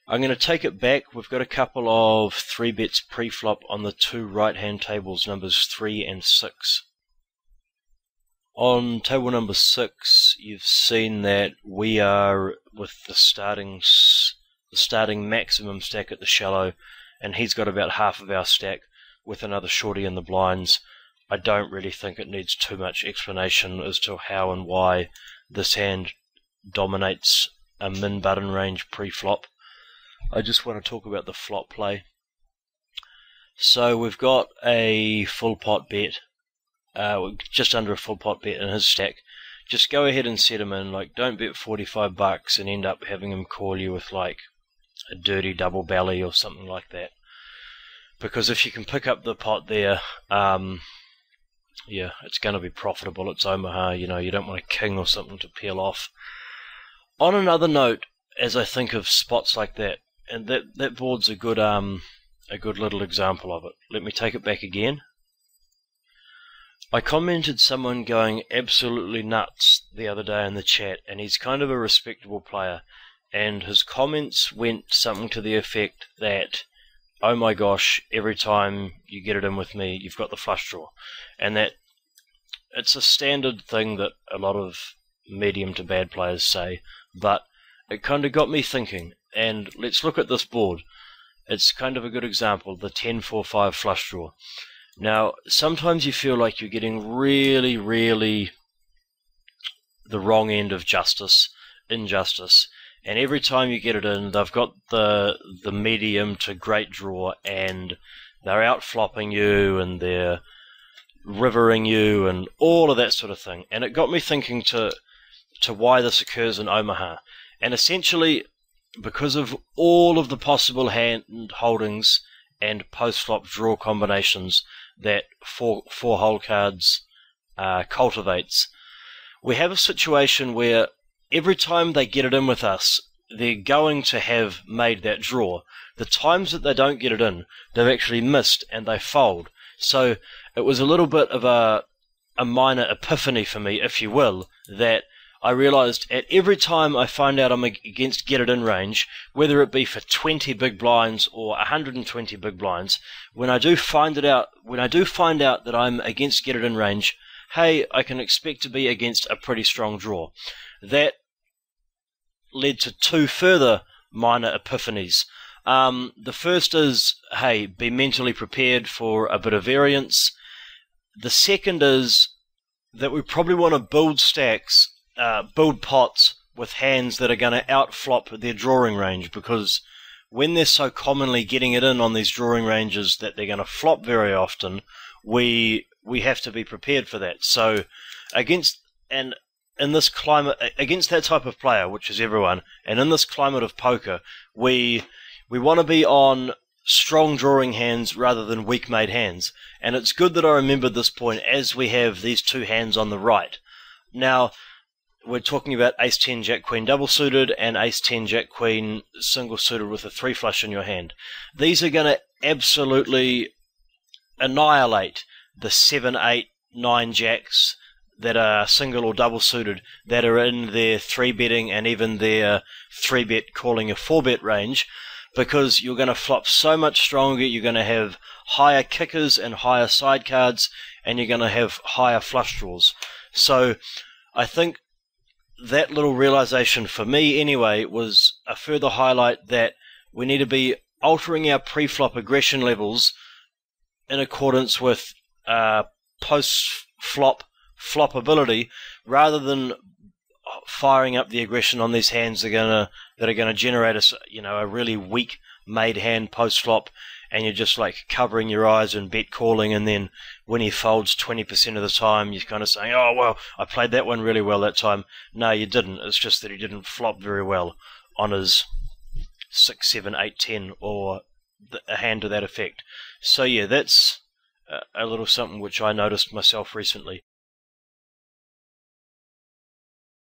I'm going to take it back. We've got a couple of 3-bets pre-flop on the two right-hand tables, numbers 3 and 6. On table number 6, you've seen that we are with the starting maximum stack at the shallow, and he's got about half of our stack with another shorty in the blinds. I don't really think it needs too much explanation as to how and why this hand dominates a min-button range pre-flop. I just want to talk about the flop play. So we've got a full pot bet, just under a full pot bet in his stack. Just go ahead and set him in. Like, don't bet $45 and end up having him call you with like a dirty double belly or something like that. Because if you can pick up the pot there, yeah, it's going to be profitable. It's Omaha, you know, you don't want a king or something to peel off. On another note, as I think of spots like that, and that board's a good little example of it. Let me take it back again. I commented someone going absolutely nuts the other day in the chat, and he's kind of a respectable player, and his comments went something to the effect that, oh my gosh, every time you get it in with me, you've got the flush draw. And that it's a standard thing that a lot of medium to bad players say, but it kind of got me thinking. And let's look at this board. It's kind of a good example, the 10-4-5 flush draw. Now, sometimes you feel like you're getting really, really the wrong end of injustice, and every time you get it in, they've got the medium to great draw, and they're out flopping you, and they're rivering you, and all of that sort of thing. And it got me thinking to why this occurs in Omaha. And essentially, because of all of the possible hand holdings and post-flop draw combinations that four-hole cards cultivates, we have a situation where every time they get it in with us, they're going to have made that draw. The times that they don't get it in, they've actually missed and they fold. So it was a little bit of a minor epiphany for me, if you will, that I realized at every time I find out I'm against get it in range, whether it be for 20 big blinds or 120 big blinds, when I do find out that I'm against get it in range, hey, I can expect to be against a pretty strong draw. That led to two further minor epiphanies. The first is, hey, be mentally prepared for a bit of variance. The second is that we probably want to build stacks, build pots with hands that are going to outflop their drawing range, because when they're so commonly getting it in on these drawing ranges that they're going to flop very often, we have to be prepared for that. So in this climate, against that type of player, which is everyone, and in this climate of poker, we want to be on strong drawing hands rather than weak-made hands. And it's good that I remembered this point as we have these two hands on the right. Now, we're talking about Ace-10, Jack-Queen double-suited and Ace-10, Jack-Queen single-suited with a 3-flush in your hand. These are going to absolutely annihilate the 7, 8, 9 jacks that are single or double suited, that are in their 3-betting and even their 3-bet calling a 4-bet range, because you're going to flop so much stronger. You're going to have higher kickers and higher side cards, and you're going to have higher flush draws. So I think that little realization, for me anyway, was a further highlight that we need to be altering our pre-flop aggression levels in accordance with post-flop floppability, rather than firing up the aggression on these hands that are going to generate a really weak made hand post flop, and you're just like covering your eyes and bet calling, and then when he folds 20% of the time, you're kind of saying, oh well, I played that one really well that time. No, you didn't. It's just that he didn't flop very well on his 6, 7, 8, 10 or a hand to that effect. So yeah, that's a little something which I noticed myself recently.